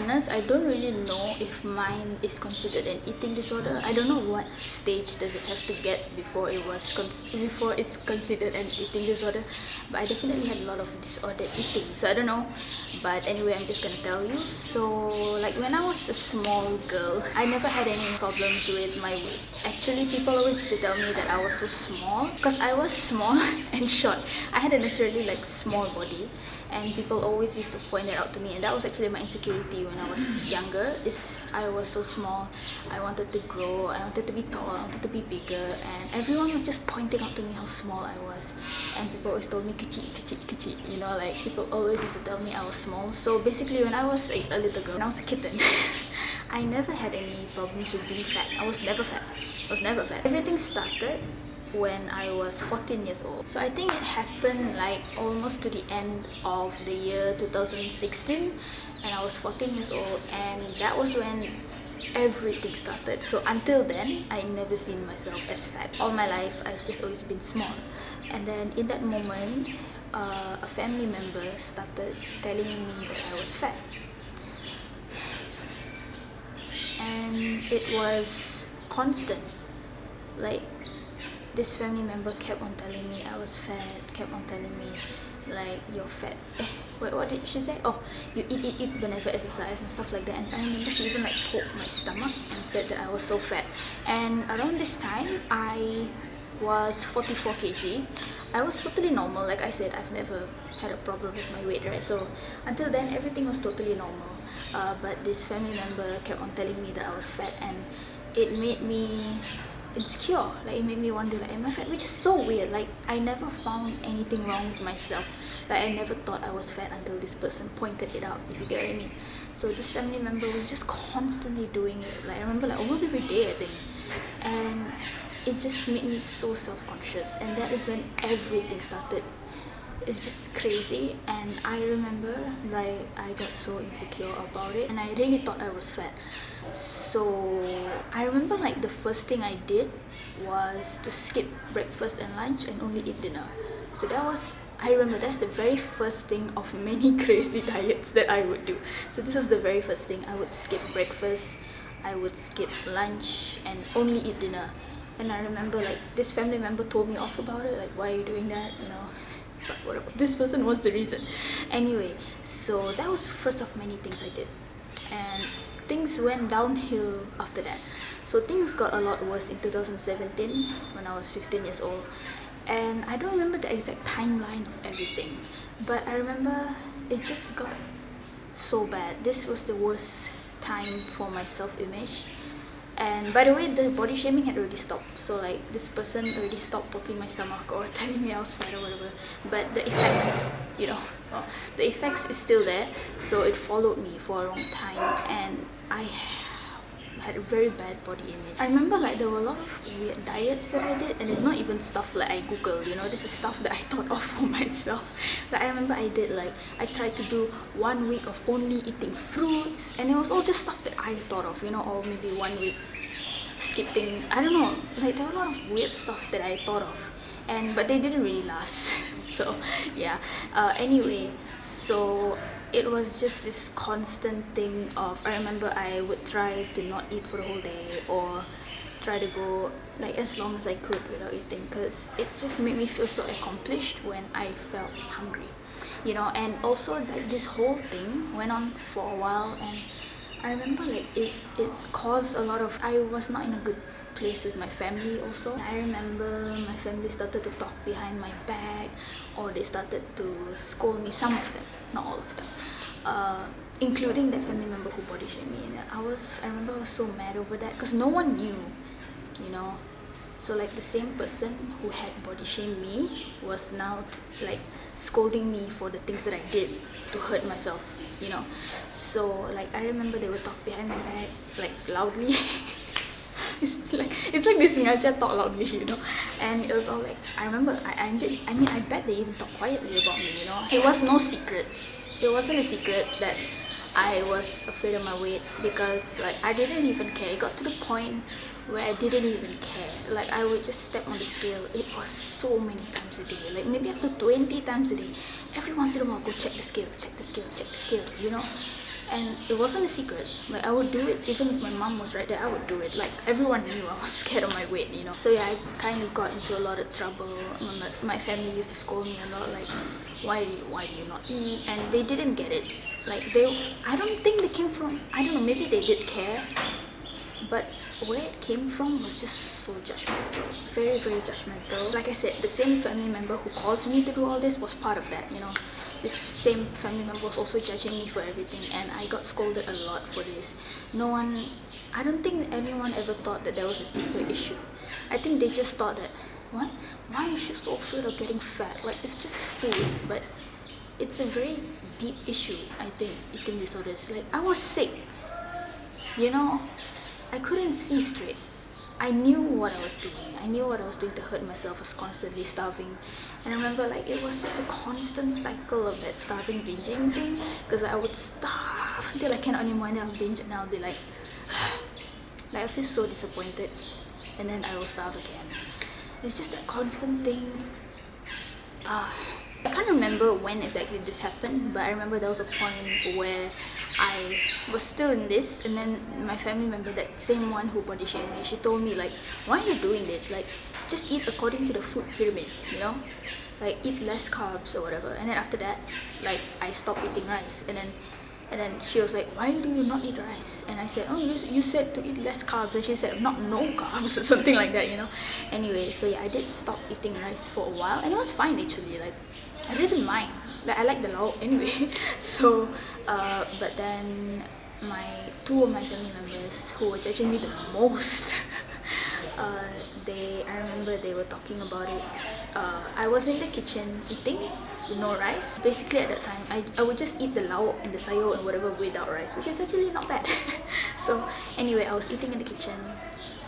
honest, I don't really know if mine is considered an eating disorder. I don't know what stage does it have to get before it's considered an eating disorder. But I definitely had a lot of disordered eating, so I don't know. But anyway, I'm just gonna tell you. So like when I was a small girl, I never had any problems with my weight. Actually, people always used to tell me that I was so small because I was small and short. I had a naturally like small body, and people always used to point it out to me, and that was actually my insecurity when I was younger. Is I was so small. I wanted to grow, I wanted to be tall, I wanted to be bigger, and everyone was just pointing out to me how small I was. And people always told me kecil, kecil, kecil, you know, like people always used to tell me I was small. So basically when I was a little girl, when I was a kitten, I never had any problems with being fat. I was never fat. Everything started when I was 14 years old. So I think it happened like almost to the end of the year 2016, and I was 14 years old, and that was when everything started. So until then, I never seen myself as fat. All my life, I've just always been small. And then in that moment, a family member started telling me that I was fat. And it was constant. Like, this family member kept on telling me I was fat, kept on telling me like, you're fat. Wait, what did she say? Oh, you eat, but never exercise and stuff like that. And I remember she even like poked my stomach and said that I was so fat. And around this time, I was 44 kg. I was totally normal. Like I said, I've never had a problem with my weight, right? So until then, everything was totally normal. But this family member kept on telling me that I was fat, and it made me insecure. Like, it made me wonder, like, am I fat? Which is so weird. Like, I never found anything wrong with myself. Like, I never thought I was fat until this person pointed it out, if you get what I mean. So this family member was just constantly doing it. Like, I remember like almost every day, I think. And it just made me so self-conscious, and that is when everything started. It's just crazy. And I remember like I got so insecure about it, and I really thought I was fat. So I remember like the first thing I did was to skip breakfast and lunch and only eat dinner. So that was, I remember that's the very first thing of many crazy diets that I would do. So this was the very first thing. I would skip breakfast, I would skip lunch and only eat dinner. And I remember like this family member told me off about it, like, why are you doing that, you know. But whatever, this person was the reason. Anyway, so that was the first of many things I did, and things went downhill after that. So things got a lot worse in 2017 when I was 15 years old, and I don't remember the exact timeline of everything, but I remember it just got so bad. This was the worst time for my self-image. And by the way, the body shaming had already stopped. So like this person already stopped poking my stomach or telling me I was fat or whatever. But the effects, you know, the effects is still there. So it followed me for a long time, and I had a very bad body image. I remember like there were a lot of weird diets that I did, and it's not even stuff like I googled, you know, this is stuff that I thought of for myself. Like I remember I did like, I tried to do 1 week of only eating fruits, and it was all just stuff that I thought of, you know, or maybe 1 week skipping, I don't know, like there were a lot of weird stuff that I thought of, but they didn't really last. So yeah, anyway, so it was just this constant thing of, I remember I would try to not eat for the whole day, or try to go like as long as I could without eating, because it just made me feel so accomplished when I felt hungry, you know. And also like this whole thing went on for a while, and I remember like it caused a lot of, I was not in a good place with my family also. I remember my family started to talk behind my back, or they started to scold me, some of them, not all of them, including that family member who body shamed me. And I remember I was so mad over that, because no one knew, you know. So like the same person who had body shamed me was now like scolding me for the things that I did to hurt myself, you know. So like I remember they would talk behind my back like loudly. It's like this sengaja talk loudly, you know. And it was all like, I remember I bet they even talk quietly about me, you know. It was no secret. It wasn't a secret that I was afraid of my weight, because like I didn't even care. It got to the point where I didn't even care. Like I would just step on the scale. It was so many times a day, like maybe up to 20 times a day. Every once in a while, go check the scale, you know. And it wasn't a secret. Like I would do it even if my mom was right there. I would do it. Like everyone knew I was scared of my weight, you know. So yeah, I kind of got into a lot of trouble. My family used to scold me a lot, like why do you not eat? And they didn't get it. Like I don't think they came from, I don't know, maybe they did care, but where it came from was just so judgmental, very judgmental. Like I said, the same family member who caused me to do all this was part of that, you know. This same family member was also judging me for everything, and I got scolded a lot for this. I don't think anyone ever thought that there was a deeper issue. I think they just thought that, what? Why is she so afraid of getting fat? Like, it's just food, but it's a very deep issue, I think, eating disorders. Like, I was sick, you know, I couldn't see straight. I knew what I was doing. I knew what I was doing to hurt myself. I was constantly starving. And I remember like it was just a constant cycle of that starving binging thing, because I would starve until I cannot anymore, and then I'll binge, and I'll be like I feel so disappointed, and then I will starve again. It's just that constant thing. I can't remember when exactly this happened, but I remember there was a point where I was still in this, and then my family member, that same one who body shamed me, she told me like, why are you doing this? Like, just eat according to the food pyramid, you know? Like, eat less carbs or whatever. And then after that, like, I stopped eating rice, and then she was like, why do you not eat rice? And I said, oh, you said to eat less carbs. And she said, not no carbs, or something like that, you know? Anyway, so yeah, I did stop eating rice for a while, and it was fine actually. Like, I didn't mind. Like, I like the lao anyway. So, but then two of my family members who were judging me the most, I remember they were talking about it. I was in the kitchen eating with no rice. Basically at that time, I would just eat the lao and the sayo and whatever without rice, which is actually not bad. So anyway, I was eating in the kitchen,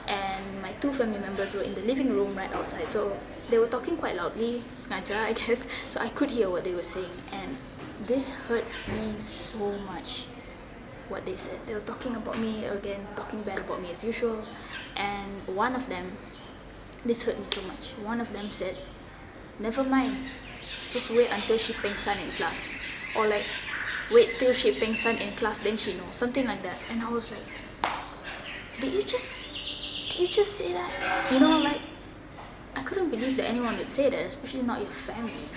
and my two family members were in the living room right outside. So they were talking quite loudly, sengaja I guess, so I could hear what they were saying, and this hurt me so much. What they said, they were talking about me again, talking bad about me as usual, and one of them, this hurt me so much. One of them said, never mind, just wait until she pengsan in class, or like, wait till she pengsan in class, then she knows, something like that. And I was like, did you just say that? You know, like, I couldn't believe that anyone would say that, especially not your family.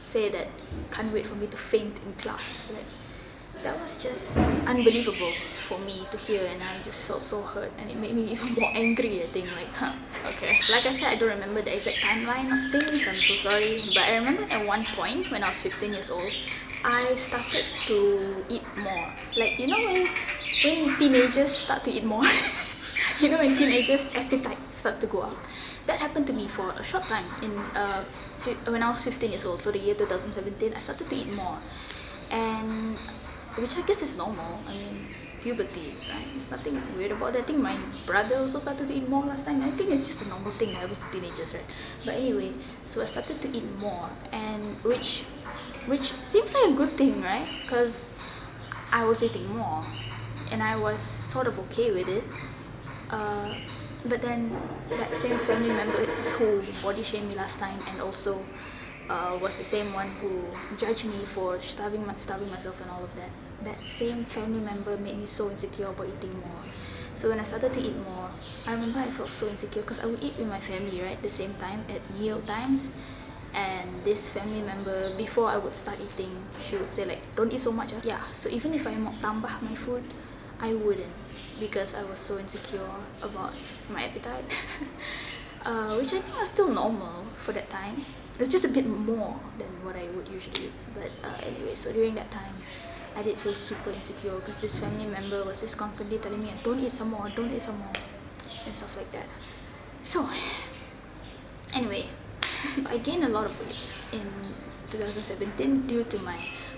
Say that, can't wait for me to faint in class. Like, that was just unbelievable for me to hear, and I just felt so hurt, and it made me even more angry. I think, like, okay. Like I said, I don't remember the exact timeline of things, I'm so sorry, but I remember at one point when I was 15 years old, I started to eat more. Like, you know when teenagers start to eat more? You know, when teenagers' appetite starts to go up. That happened to me for a short time when I was 15 years old, so the year 2017, I started to eat more. And which I guess is normal. I mean, puberty, right? There's nothing weird about that. I think my brother also started to eat more last time. I think it's just a normal thing that happens to teenagers, right? But anyway, so I started to eat more, and which seems like a good thing, right? Because I was eating more, and I was sort of okay with it. But then that same family member who body shamed me last time, and also was the same one who judged me for starving myself and all of that. That same family member made me so insecure about eating more. So when I started to eat more, I remember I felt so insecure because I would eat with my family, right, at the same time at meal times. And this family member, before I would start eating, she would say like, don't eat so much. Yeah, so even if I tambah my food, I wouldn't, because I was so insecure about my appetite. Which I think was still normal for that time. It's just a bit more than what I would usually eat. But anyway, so during that time, I did feel super insecure because this family member was just constantly telling me, don't eat some more, don't eat some more, and stuff like that. So anyway, I gained a lot of weight in 2017 due to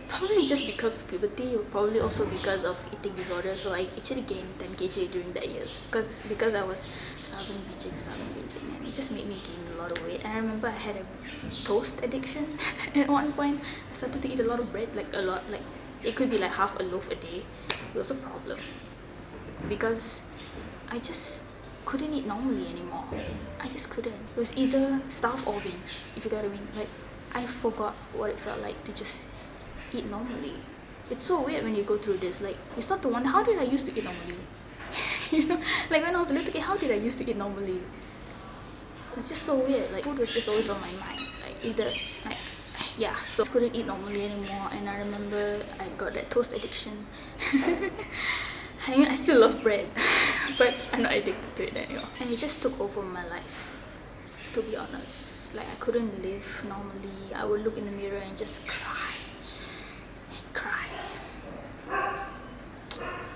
probably just because of puberty, or probably also because of eating disorder. So I actually gained 10 kg during that year because I was starving binging, and it just made me gain a lot of weight. And I remember I had a toast addiction at one point. I started to eat a lot of bread, like a lot, like it could be like half a loaf a day. It was a problem because I just couldn't eat normally anymore. I just couldn't. It was either starve or binge, if you get what I mean. Like, I forgot what it felt like to just eat normally. It's so weird when you go through this. Like, you start to wonder, how did I used to eat normally? You know, like when I was a little kid, how did I used to eat normally? It's just so weird. Like, food was just always on my mind. Like, either, like, yeah, so I couldn't eat normally anymore. And I remember I got that toast addiction. I mean, I still love bread, but I'm not addicted to it anymore. And it just took over my life, to be honest. Like, I couldn't live normally. I would look in the mirror and just cry and cry.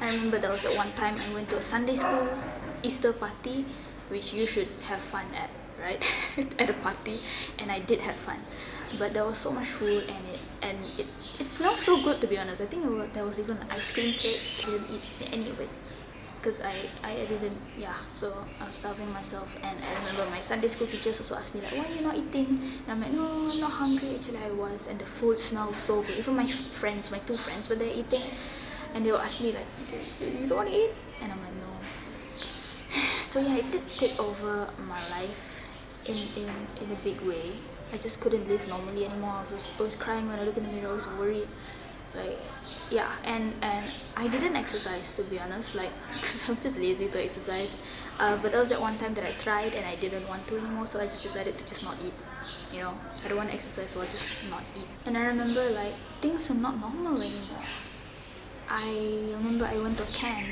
I remember there was that one time I went to a Sunday school Easter party, which you should have fun at, right? At a party, and I did have fun, but there was so much food, and it smelled so good, to be honest. I think there was even an ice cream cake. I didn't eat any of it because I didn't, yeah, so I was starving myself. And I remember my Sunday school teachers also asked me like, why are you not eating? And I'm like, no, I'm not hungry. Actually I was, and the food smelled so good. Even my friends, my two friends were there eating, and they would ask me like, you don't want to eat? And I'm like, no. So yeah, it did take over my life in a big way. I just couldn't live normally anymore. I was always crying when I look in the mirror. I was worried, like, yeah. And I didn't exercise, to be honest, like, because I was just lazy to exercise. But there was that one time that I tried and I didn't want to anymore, so I just decided to just not eat. You know, I don't want to exercise, so I just not eat. And I remember like things are not normal anymore. I remember I went to a camp.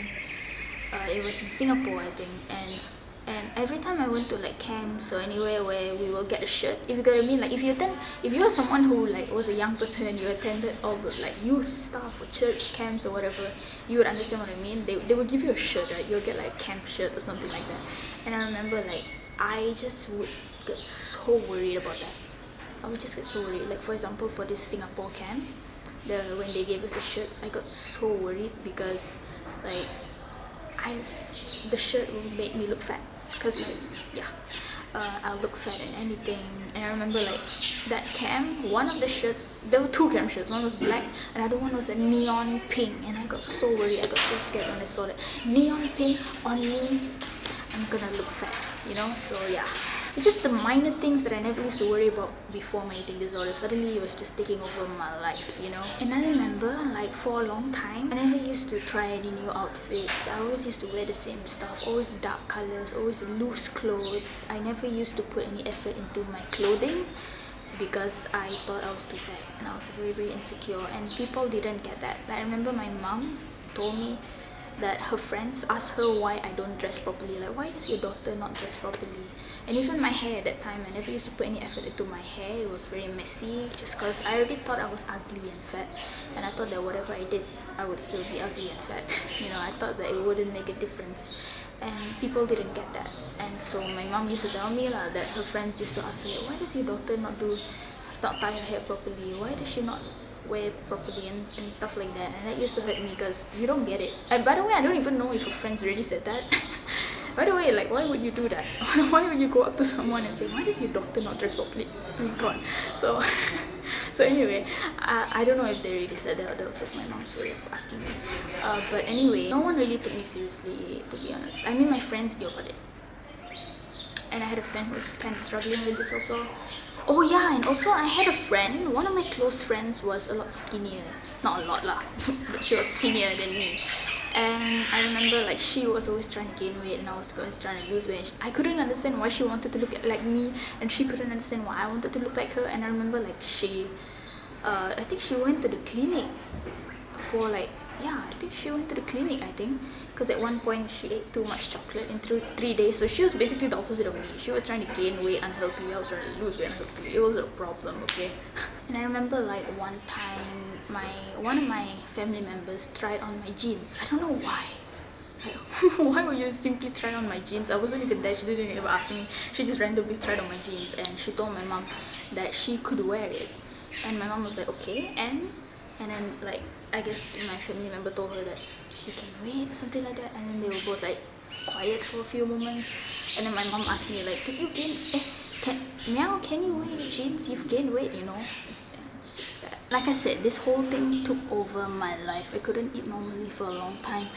It was in Singapore, I think, and every time I went to like camps or anywhere where we will get a shirt, if you get what I mean, like if you're someone who like was a young person and you attended all the like youth stuff or church camps or whatever, you would understand what I mean. They would give you a shirt, right? You'll get like a camp shirt or something like that. And I remember like I just would get so worried about that. I would just get so worried. Like for example, for this Singapore camp, when they gave us the shirts, I got so worried because like the shirt will make me look fat, because like, yeah, I'll look fat in anything. And I remember like that camp, one of the shirts, there were two camp shirts, one was black, another one was a neon pink, and I got so worried, I got so scared when I saw that neon pink on me. I'm gonna look fat, you know. So yeah, it's just the minor things that I never used to worry about before my eating disorder. Suddenly it was just taking over my life, you know. And I remember like for a long time, I never used to try any new outfits. I always used to wear the same stuff, always dark colors, always loose clothes. I never used to put any effort into my clothing because I thought I was too fat, and I was very, very insecure, and people didn't get that. Like, I remember my mom told me that her friends asked her why I don't dress properly. Like, why does your daughter not dress properly? And even my hair at that time, I never used to put any effort into my hair. It was very messy just because I already thought I was ugly and fat, and I thought that whatever I did, I would still be ugly and fat. You know, I thought that it wouldn't make a difference, and people didn't get that. And so my mom used to tell me that her friends used to ask her, why does your daughter not tie her hair properly? Why does she not wear properly and stuff like that? And that used to hurt me because you don't get it. And by the way, I don't even know if her friends really said that. By the way, like, why would you do that? Why would you go up to someone and say, why does your daughter not dress properly? Oh my god. So anyway, I don't know if they really said that, or that was just my mom's way of asking me. But anyway, no one really took me seriously, to be honest. I mean, my friends knew about it, and I had a friend who was kind of struggling with this also. Oh yeah, and also I had a friend, one of my close friends was a lot skinnier. Not a lot lah, but she was skinnier than me. And I remember like she was always trying to gain weight, and I was always trying to lose weight. I couldn't understand why she wanted to look like me, and she couldn't understand why I wanted to look like her. And I remember like I think she went to the clinic for like, yeah, I think she went to the clinic, because at one point she ate too much chocolate in 3 days. So she was basically the opposite of me. She was trying to gain weight unhealthily, I was trying to lose weight unhealthily. It was a problem, okay. And I remember like one time one of my family members tried on my jeans. I don't know why. Why would you simply try on my jeans? I wasn't even there, she didn't even ask me. She just randomly tried on my jeans, and she told my mom that she could wear it. And my mom was like, okay. And then like, I guess my family member told her that she can wait or something like that, and then they were both like quiet for a few moments. And then my mom asked me like, did you gain, Miaw, can you wear jeans? You've gained weight, you know. And it's just bad. Like I said, this whole thing took over my life. I couldn't eat normally for a long time,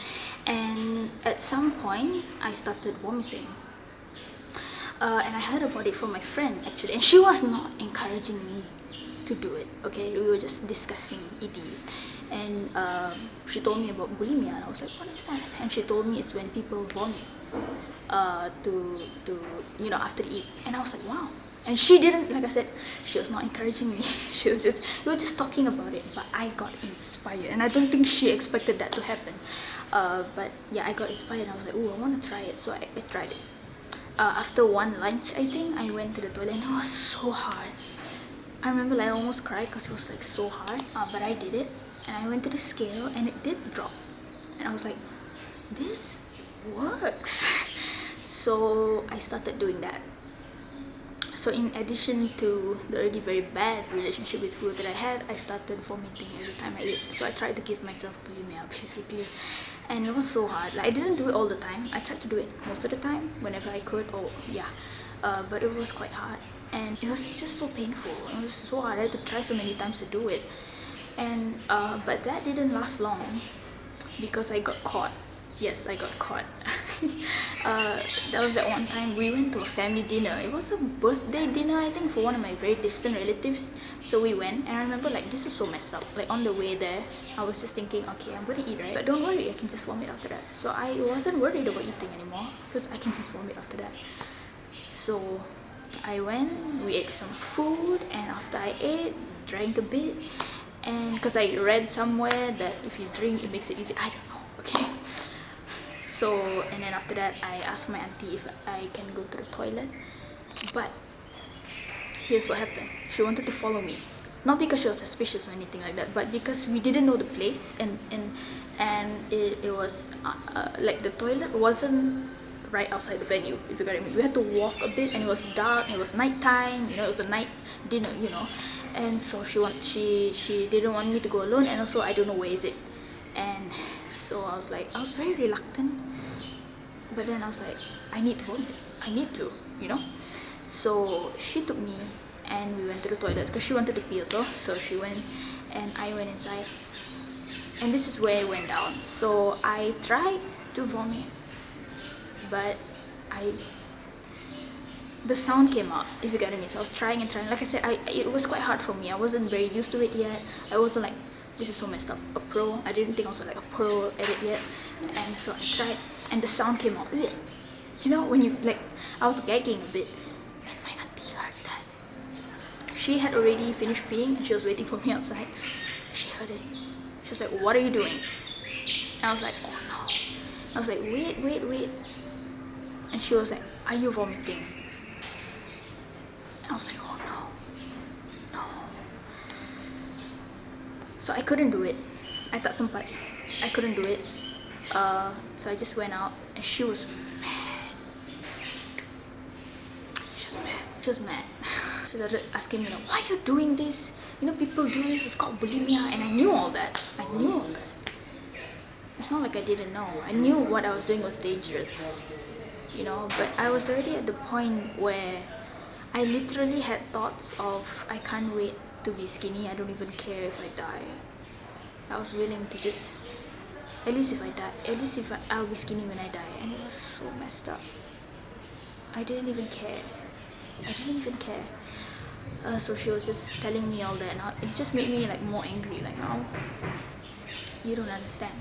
and at some point I started vomiting. And I heard about it from my friend actually, and she was not encouraging me to do it, okay. We were just discussing ED, and she told me about bulimia, and I was like, what is that? And she told me it's when people vomit to after they eat. And I was like, wow. And she didn't, like I said, she was not encouraging me. We were just talking about it, but I got inspired, and I don't think she expected that to happen. But yeah, I got inspired, and I was like, oh, I want to try it. So I tried it. After one lunch, I think, I went to the toilet, and it was so hard. I remember I almost cried because it was like so hard, but I did it, and I went to the scale, and it did drop, and I was like, this works. So I started doing that. So in addition to the already very bad relationship with food that I had, I started vomiting every time I ate. So I tried to give myself bulimia basically, and it was so hard. Like, I didn't do it all the time. I tried to do it most of the time whenever I could. But it was quite hard, and it was just so painful. It was so hard. I had to try so many times to do it, and but that didn't last long because I got caught. Yes, I got caught. That was that one time we went to a family dinner. It was a birthday dinner, I think, for one of my very distant relatives. So we went, and I remember, like, this is so messed up. Like, on the way there, I was just thinking, okay, I'm gonna eat, right? But don't worry, I can just vomit after that. So I wasn't worried about eating anymore because I can just vomit after that. So I went, we ate some food, and after I ate, drank a bit, and because I read somewhere that if you drink, it makes it easy. I don't know, okay? So, and then after that, I asked my auntie if I can go to the toilet. But here's what happened. She wanted to follow me. Not because she was suspicious or anything like that, but because we didn't know the place, and it was like the toilet wasn't right outside the venue, if you get what I mean. We had to walk a bit, and it was dark, and it was nighttime, it was a night dinner, and so she didn't want me to go alone, and also I don't know where is it. And so I was very reluctant, but then I was like, I need to vomit, I need to, So she took me, and we went to the toilet because she wanted to pee also. So she went, and I went inside, and this is where it went down. So I tried to vomit, but the sound came out, if you get what I mean. So I was trying and trying. Like I said, it was quite hard for me. I wasn't very used to it yet. I wasn't like, this is so messed up, a pro. I didn't think I was like a pro at it yet. And so I tried, and the sound came out. When you, like, I was gagging a bit, and my auntie heard that. She had already finished peeing, and she was waiting for me outside. She heard it. She was like, what are you doing? And I was like, oh no. I was like, wait. And she was like, are you vomiting? And I was like, oh no. So I couldn't do it. I tak sempat. I couldn't do it. So I just went out, and she was mad. She was mad. She started asking me, why are you doing this? People do this, it's called bulimia. And I knew all that. It's not like I didn't know. I knew what I was doing was dangerous. But I was already at the point where I literally had thoughts of, I can't wait to be skinny. I don't even care if I die. I was willing to just, at least if I'll be skinny when I die. And it was so messed up. I didn't even care. So she was just telling me all that, and it just made me like more angry. Like, now you don't understand.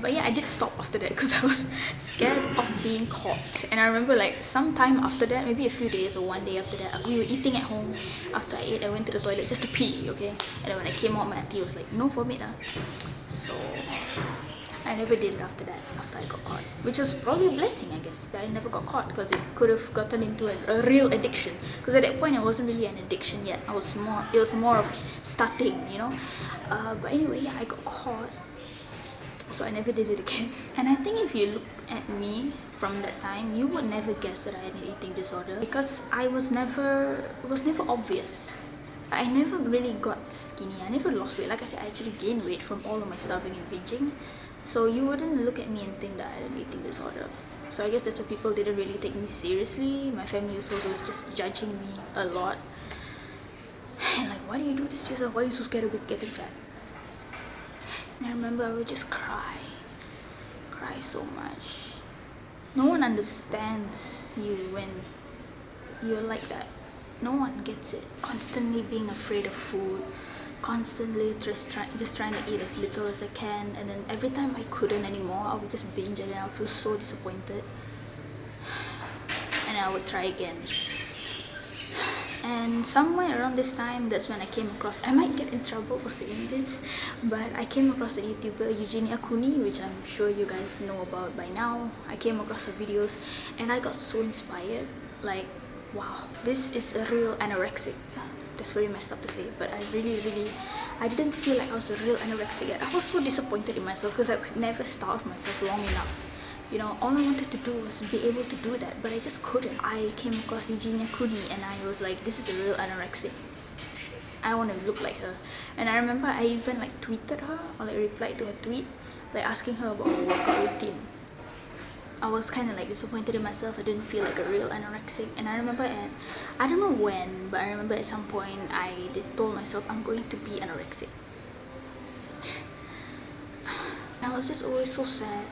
But yeah, I did stop after that because I was scared of being caught. And I remember, like, sometime after that, maybe a few days or one day after that, we were eating at home. After I ate, I went to the toilet just to pee, okay? And then when I came out, my auntie was like, no vomit. So I never did it after that, after I got caught. Which was probably a blessing, I guess, that I never got caught, because it could have gotten into a real addiction. Because at that point, it wasn't really an addiction yet. It was more of starting, But anyway, yeah, I got caught. So I never did it again. And I think if you look at me from that time, you would never guess that I had an eating disorder, because it was never obvious. I never really got skinny. I never lost weight. Like I said, I actually gained weight from all of my starving and binging. So you wouldn't look at me and think that I had an eating disorder. So I guess that's why people didn't really take me seriously. My family also was just judging me a lot. And like, why do you do this to yourself? Why are you so scared of getting fat? I remember I would just cry so much. No one understands you when you're like that. No one gets it. Constantly being afraid of food, constantly just trying to eat as little as I can, and then every time I couldn't anymore, I would just binge and then I would feel so disappointed, and I would try again. And somewhere around this time, that's when I came across, I might get in trouble for saying this, but I came across the YouTuber Eugenia Cooney, which I'm sure you guys know about by now. I came across her videos and I got so inspired, like, wow, this is a real anorexic. That's very messed up to say, but I didn't feel like I was a real anorexic yet. I was so disappointed in myself because I could never starve myself long enough. You know, all I wanted to do was be able to do that, but I just couldn't. I came across Eugenia Cooney and I was like, this is a real anorexic. I want to look like her. And I remember I even like tweeted her, or like replied to her tweet, like asking her about her workout routine. I was kind of like disappointed in myself. I didn't feel like a real anorexic. And I remember I don't know when, but I remember at some point I just told myself I'm going to be anorexic. And I was just always so sad.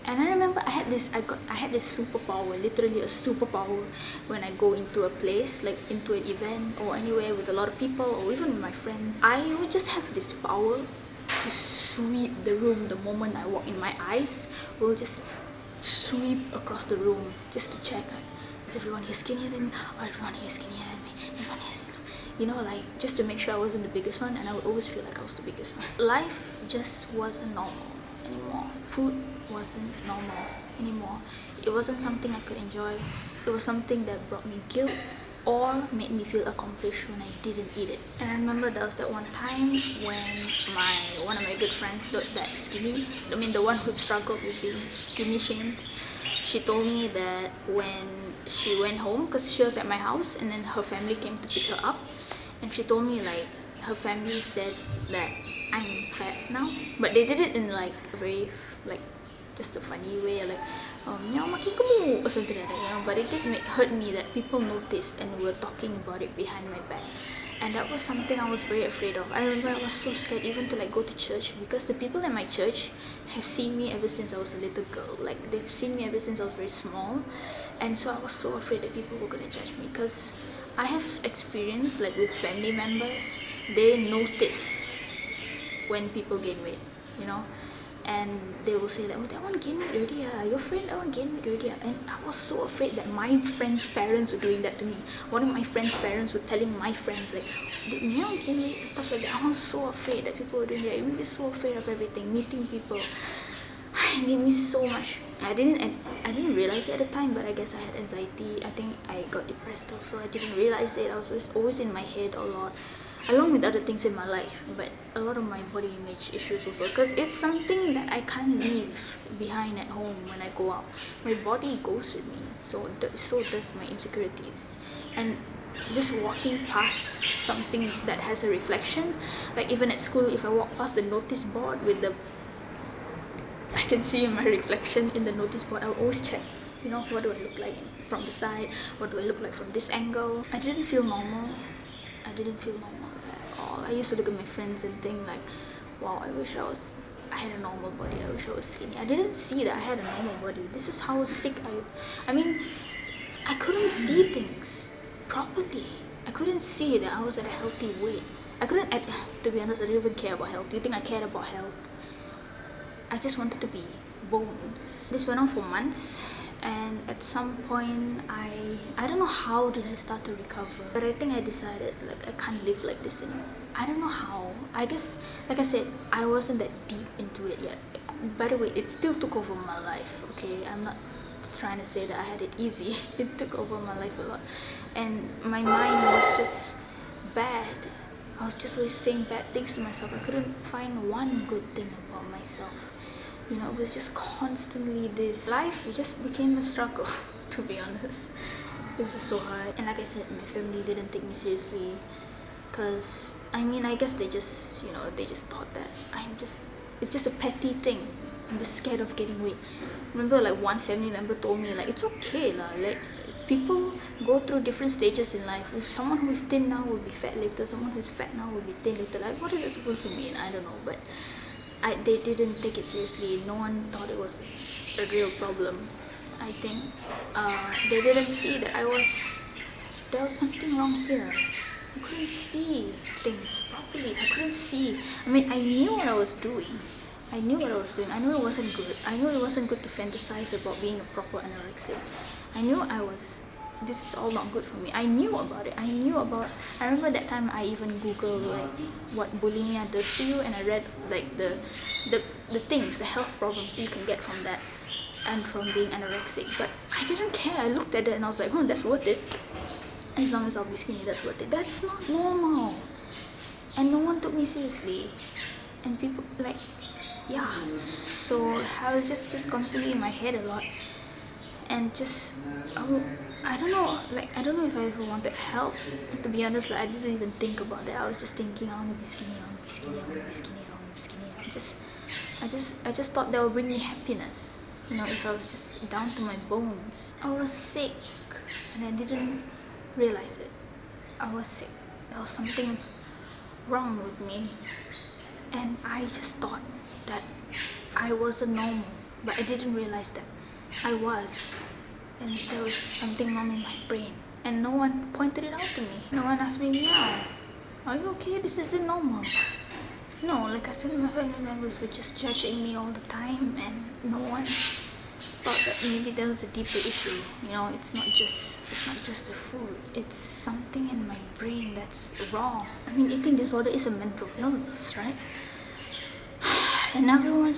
And I remember I had this superpower, literally a superpower, when I go into a place, like into an event or anywhere with a lot of people or even with my friends. I would just have this power to sweep the room the moment I walk in. My eyes will just sweep across the room just to check, like, is everyone here skinnier than me? Or everyone here skinnier than me? Everyone here, you know, like, just to make sure I wasn't the biggest one, and I would always feel like I was the biggest one. Life just wasn't normal anymore. Food wasn't normal anymore. It wasn't something I could enjoy. It was something that brought me guilt or made me feel accomplished when I didn't eat it. And I remember there was that one time when one of my good friends, that skinny, I mean the one who struggled with being skinny shamed, she told me that when she went home, because she was at my house, and then her family came to pick her up, and she told me like her family said that I'm fat now, but they did it in like a very like just a funny way, like Miaw makin gemuk or something like that, you know. But it did hurt me that people noticed and were talking about it behind my back, and that was something I was very afraid of. I remember I was so scared even to like go to church, because the people at my church have seen me ever since I was a little girl. Like, they've seen me ever since I was very small, and so I was so afraid that people were gonna judge me, because I have experience like with family members. They notice when people gain weight, you know, and they will say that, oh, that one gained weight already, your friend, that one gained weight already. And I was so afraid that my friends' parents were doing that to me. One of my friends' parents were telling my friends like, did Miaw gain weight and stuff like that. I was so afraid that people were doing that. It made me so afraid of everything. Meeting people, it gave me so much. I didn't realize it at the time, but I guess I had anxiety. I think I got depressed also. I didn't realize it. I was just always in my head a lot, along with other things in my life, but a lot of my body image issues also, because it's something that I can't leave behind at home when I go out. My body goes with me, so does my insecurities. And just walking past something that has a reflection, like even at school, if I walk past the notice board with I can see my reflection in the notice board, I'll always check, you know, what do I look like from the side, what do I look like from this angle. I didn't feel normal. I didn't feel normal at all. I used to look at my friends and think like, wow, I had a normal body. I wish I was skinny. I didn't see that I had a normal body. This is how sick I mean, I couldn't see things properly. I couldn't see that I was at a healthy weight. To be honest, I didn't even care about health. Do you think I cared about health? I just wanted to be bones. This went on for months, and at some point I don't know how did I start to recover, but I think I decided like I can't live like this anymore. I don't know how. I guess, like I said, I wasn't that deep into it yet. By the way, it still took over my life, okay? I'm not trying to say that I had it easy. It took over my life a lot, and my mind was just bad. I was just always saying bad things to myself. I couldn't find one good thing about myself. You know, it was just constantly this. Life just became a struggle, to be honest. It was just so hard. And like I said, my family didn't take me seriously, because I mean, I guess they just thought that it's just a petty thing. I'm just scared of getting weight. Remember, like, one family member told me like, it's okay lah, like, people go through different stages in life. If someone who is thin now will be fat later, someone who is fat now will be thin later. Like, what is it supposed to mean? I don't know, but they didn't take it seriously. No one thought it was a real problem. I think they didn't see that there was something wrong here. I couldn't see things properly. I couldn't see. I mean, I knew what I was doing. I knew what I was doing. I knew it wasn't good. I knew it wasn't good to fantasize about being a proper anorexic. I knew this is all not good for me. I knew about it. I remember that time I even Googled like what bulimia does to you, and I read like the things, the health problems that you can get from that and from being anorexic. But I didn't care. I looked at it and I was like, oh, that's worth it. As long as I'll be skinny, that's worth it. That's not normal. And no one took me seriously. And people like, yeah. So I was just constantly in my head a lot. And just, I don't know, like, I don't know if I ever wanted help. To be honest, like, I didn't even think about it. I was just thinking, I want to be skinny, I want to be skinny, I want to be skinny, I want to be skinny. I just thought that would bring me happiness. You know, if I was just down to my bones. I was sick, and I didn't realize it. I was sick. There was something wrong with me, and I just thought that I wasn't normal, but I didn't realize that I was, and there was just something wrong in my brain, and no one pointed it out to me. No one asked me, Miaw, are you okay? This isn't normal. No, like I said, my family members were just judging me all the time, and no one thought that maybe there was a deeper issue. You know, it's not just the food. It's something in my brain that's wrong. I mean, eating disorder is a mental illness, right? And everyone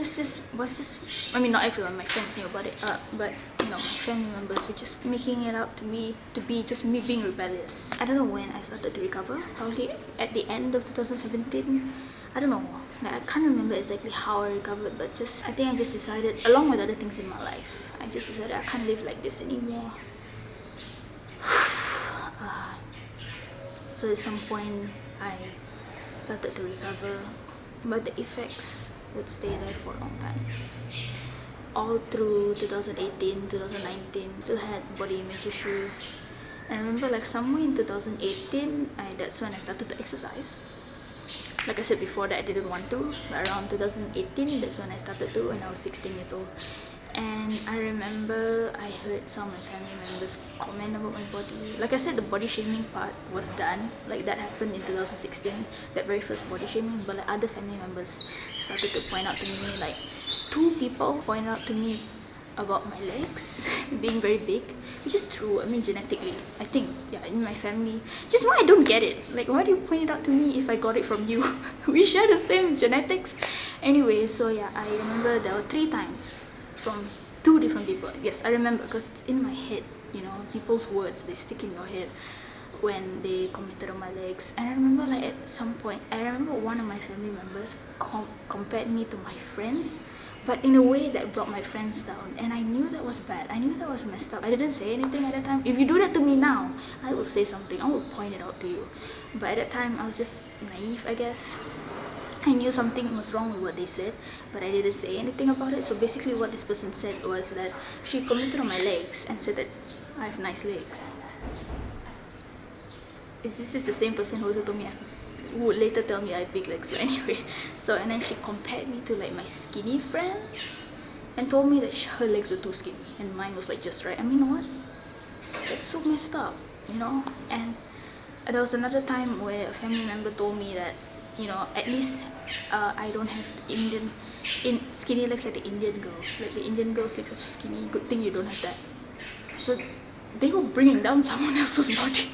I mean, not everyone, my friends knew about it, but you know, my family members were just making it out to be just me being rebellious. I don't know when I started to recover, probably at the end of 2017. I don't know, like, I can't remember exactly how I recovered, but I think I just decided, along with other things in my life, I just decided I can't live like this anymore. So at some point, I started to recover, but the effects would stay there for a long time. All through 2018, 2019, still had body image issues. And I remember like somewhere in 2018, that's when I started to exercise. Like I said before that I didn't want to, but around 2018, that's when I started to, when I was 16 years old. And I remember I heard some of my family members comment about my body. Like I said, the body shaming part was done. Like that happened in 2016, that very first body shaming. But like other family members started to point out to me, like 2 people pointed out to me about my legs being very big, which is true. I mean, genetically, I think, yeah, in my family. Just why I don't get it. Like, why do you point it out to me if I got it from you? We share the same genetics. Anyway, so yeah, I remember there were 3 times from 2 different people. Yes, I remember because it's in my head. You know, people's words, they stick in your head when they commented on my legs. And I remember like at some point, I remember one of my family members compared me to my friends, but in a way that brought my friends down. And I knew that was bad. I knew that was messed up. I didn't say anything at that time. If you do that to me now, I will say something. I will point it out to you. But at that time, I was just naive, I guess. I knew something was wrong with what they said, but I didn't say anything about it. So basically what this person said was that she commented on my legs and said that I have nice legs. This is the same person who also told me who would later tell me I have big legs, but anyway. So, and then she compared me to like my skinny friend and told me that her legs were too skinny and mine was like just right. I mean, what? That's so messed up, you know? And there was another time where a family member told me that, you know, at least I don't have skinny legs like the Indian girls. Like the Indian girls' legs are so skinny. Good thing you don't have that. So they were bringing down someone else's body.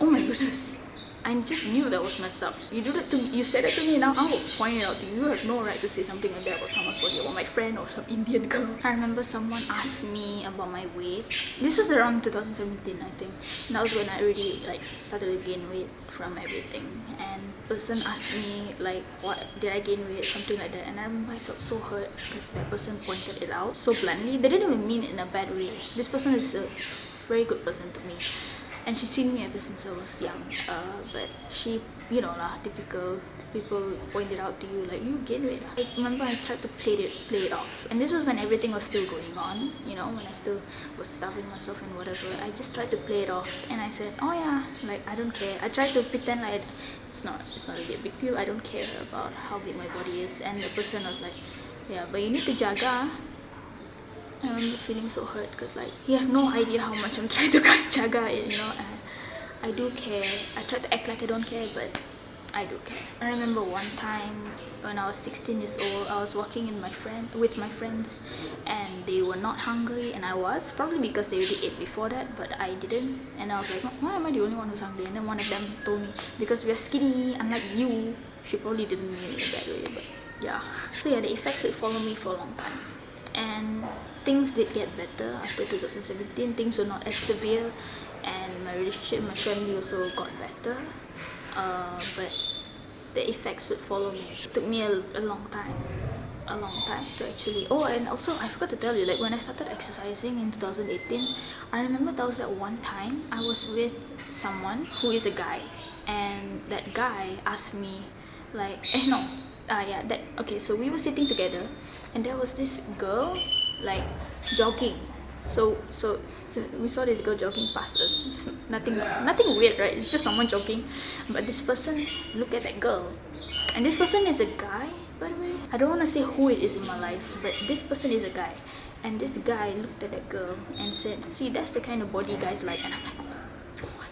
Oh my goodness. I just knew that was messed up. You do that to me, you said that to me, now I will point it out to you. You have no right to say something like that about someone's body, about my friend or some Indian girl. I remember someone asked me about my weight. This was around 2017, I think. And that was when I already like started to gain weight from everything. And person asked me like, what did I gain weight, something like that. And I remember I felt so hurt because that person pointed it out so bluntly. They didn't even mean it in a bad way. This person is a very good person to me. And she's seen me ever since I was young, but she, you know lah, typical people pointed out to you like, you gain weight. I remember I tried to play it off, and this was when everything was still going on, you know, when I still was starving myself and whatever. I just tried to play it off, and I said, oh yeah, like I don't care. I tried to pretend like it's not really a big deal. I don't care about how big my body is. And the person was like, yeah, but you need to jaga. I remember feeling so hurt because like you have no idea how much I'm trying to jaga it, you know. And I do care. I try to act like I don't care, but I do care. I remember one time when I was 16 years old, I was walking with my friends, and they were not hungry, and I was, probably because they already ate before that, but I didn't. And I was like, why am I the only one who's hungry? And then one of them told me, because we're skinny, unlike you. She probably didn't mean it in a bad way, but yeah. So yeah, the effects would follow me for a long time, and things did get better after 2017. Things were not as severe, and my relationship with my family also got better. But the effects would follow me. It took me a long time to actually. Oh, and also I forgot to tell you, like when I started exercising in 2018, I remember there was that one time I was with someone who is a guy, and that guy asked me, like, so we were sitting together, and there was this girl like jogging. So we saw this girl jogging past us. Just nothing weird, right? It's just someone jogging. But this person looked at that girl, and this person is a guy, by the way. I don't want to say who it is in my life, but this person is a guy, and this guy looked at that girl and said, "See, that's the kind of body guys like." And I'm like, what?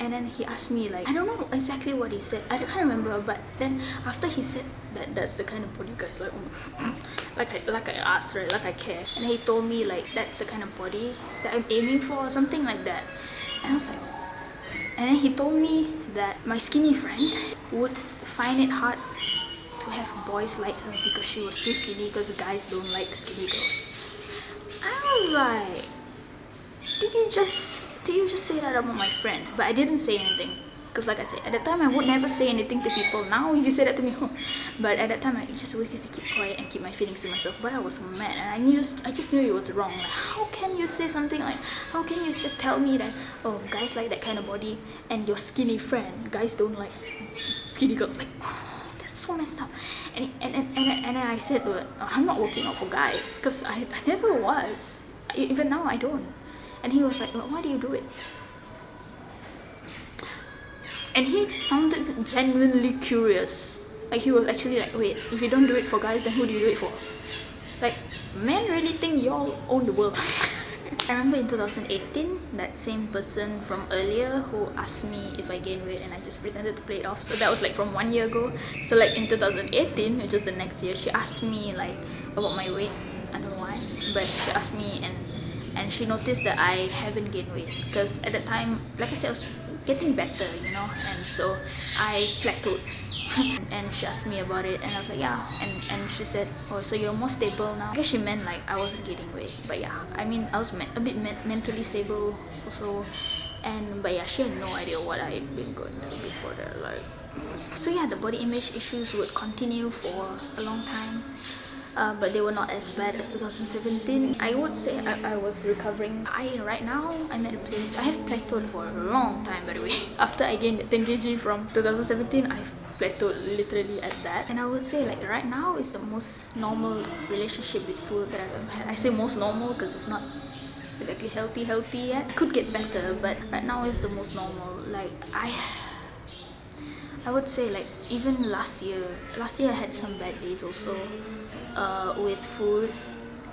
And then he asked me, like, I don't know exactly what he said. I can't remember. But then after he said that that's the kind of body guys like, like I asked, right? Like I care. And he told me, like, that's the kind of body that I'm aiming for, or something like that. And I was like, and then he told me that my skinny friend would find it hard to have boys like her because she was too skinny, because guys don't like skinny girls. I was like, did you just say that about my friend? But I didn't say anything, because like I said, at that time I would never say anything to people. Now if you say that to me, but at that time I just always used to keep quiet and keep my feelings to myself. But I was mad, and I just knew it was wrong. Like, how can you say something like, how can you tell me that, oh, guys like that kind of body, and your skinny friend, guys don't like skinny girls? Like, oh, that's so messed up. And then I said, well, I'm not working out for guys, because I never was. Even now I don't. And he was like, well, why do you do it? And he sounded genuinely curious. Like, he was actually like, wait, if you don't do it for guys, then who do you do it for? Like, men really think y'all own the world. I remember in 2018, that same person from earlier who asked me if I gained weight, and I just pretended to play it off. So that was like from 1 year ago. So like in 2018, which was the next year, she asked me like about my weight. I don't know why, but she asked me, and she noticed that I haven't gained weight, because at that time, like I said, I was getting better, you know, and so I plateaued. And she asked me about it, and I was like, yeah. And she said, oh, so you're more stable now? I guess she meant like I wasn't gaining weight, but yeah, I mean, I was a bit mentally stable also. But yeah, she had no idea what I had been going through before that. Like, so yeah, the body image issues would continue for a long time. But they were not as bad as 2017. I would say I was recovering. Right now, I'm at a place, I have plateaued for a long time, by the way. After I gained 10 kg from 2017, I've plateaued literally at that. And I would say, like, right now is the most normal relationship with food that I've ever had. I say most normal because it's not exactly healthy yet. It could get better, but right now is the most normal. Like, I would say, like, even last year I had some bad days also with food,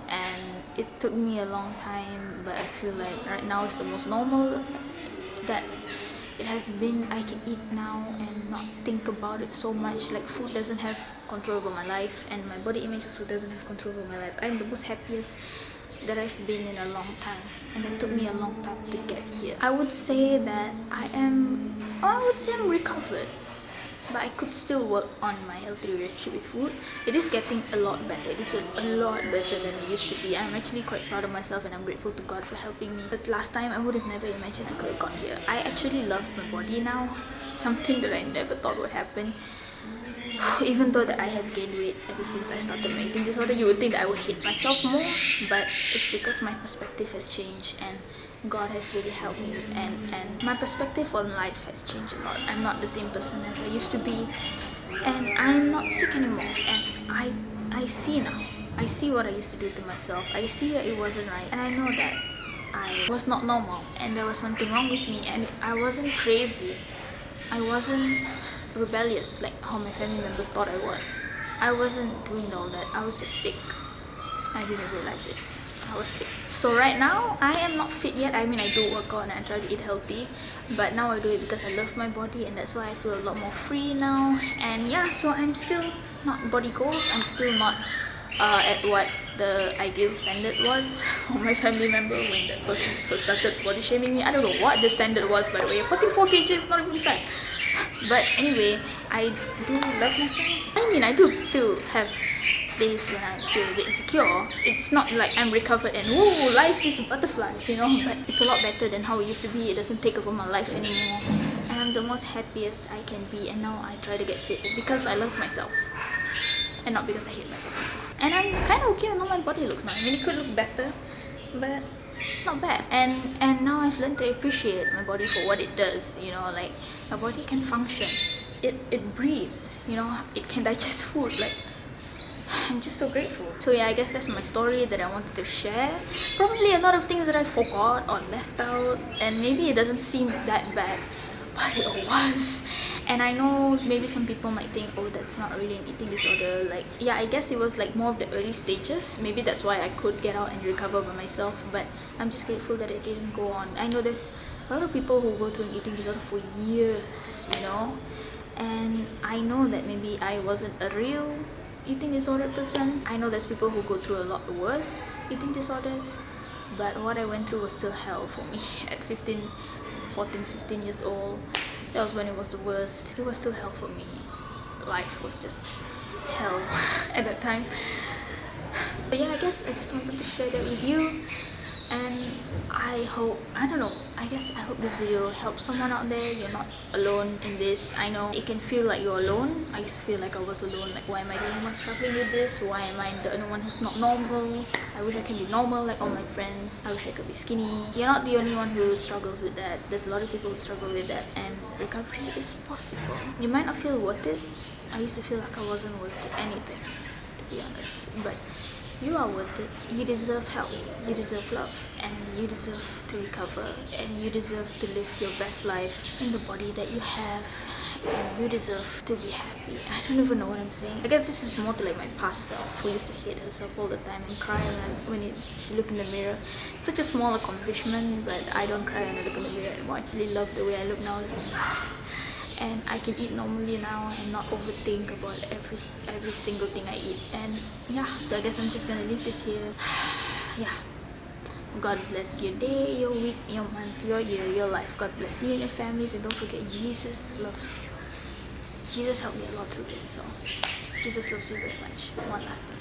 and it took me a long time, but I feel like right now is the most normal that it has been. I can eat now and not think about it so much. Like, food doesn't have control over my life, and my body image also doesn't have control over my life. I'm the most happiest that I've been in a long time, and it took me a long time to get here. I would say that I'm recovered, but I could still work on my healthy relationship with food. It is getting a lot better. It is a lot better than it used to be. I'm actually quite proud of myself, and I'm grateful to God for helping me. Because last time, I would have never imagined I could have got here. I actually love my body now, something that I never thought would happen. Even though that I have gained weight ever since I started my eating disorder, you would think that I would hate myself more, but it's because my perspective has changed, and God has really helped me, and my perspective on life has changed a lot. I'm not the same person as I used to be, and I'm not sick anymore, and I see now. I see what I used to do to myself. I see that it wasn't right, and I know that I was not normal, and there was something wrong with me, and I wasn't crazy. I wasn't rebellious like how my family members thought I was. I wasn't doing all that. I was just sick. I didn't realize it. I was sick. So right now, I am not fit yet. I mean, I do work out and I try to eat healthy, but now I do it because I love my body, and that's why I feel a lot more free now. And yeah, so I'm still not body goals. I'm still not at what the ideal standard was for my family member when that person first started body shaming me. I don't know what the standard was, by the way. 44 kg is not even fat. But anyway, I do love myself. I mean, I do still have days when I feel a bit insecure. It's not like I'm recovered and woo, life is butterflies, you know, but it's a lot better than how it used to be. It doesn't take over my life anymore, and I'm the most happiest I can be. And now I try to get fit because I love myself and not because I hate myself. And I'm kind of okay with how my body looks now. I mean, it could look better, but it's not bad. And now I've learned to appreciate my body for what it does, you know, like my body can function. It breathes, you know, it can digest food. Like, I'm just so grateful. So yeah, I guess that's my story that I wanted to share. Probably a lot of things that I forgot or left out, and maybe it doesn't seem that bad, but it was. And I know maybe some people might think, oh, that's not really an eating disorder. Like, yeah, I guess it was like more of the early stages. Maybe that's why I could get out and recover by myself, but I'm just grateful that it didn't go on. I know there's a lot of people who go through an eating disorder for years, you know, and I know that maybe I wasn't a real eating disorder person. I know there's people who go through a lot worse eating disorders, but what I went through was still hell for me at 15 years old. That was when it was the worst. It was still hell for me. Life was just hell at that time. But yeah, I guess I just wanted to share that with you. And I hope, I don't know, I hope this video helps someone out there. You're not alone in this. I know it can feel like you're alone. I used to feel like I was alone. Like, why am I the only one struggling with this? Why am I the only one who's not normal? I wish I can be normal like all my friends. I wish I could be skinny. You're not the only one who struggles with that. There's a lot of people who struggle with that, and recovery is possible. You might not feel worth it. I used to feel like I wasn't worth anything, to be honest, but you are worth it. You deserve help, you deserve love, and you deserve to recover, and you deserve to live your best life in the body that you have, and you deserve to be happy. I don't even know what I'm saying. I guess this is more to like my past self, who used to hate herself all the time and cry when she looked in the mirror. Such a small accomplishment, but I don't cry when I look in the mirror anymore. I actually love the way I look now. And I can eat normally now and not overthink about every single thing I eat. And yeah, so I guess I'm just gonna leave this here. Yeah, God bless your day, your week, your month, your year, your life. God bless you and your families, and don't forget, Jesus loves you. Jesus helped me a lot through this, so Jesus loves you very much. One last thing.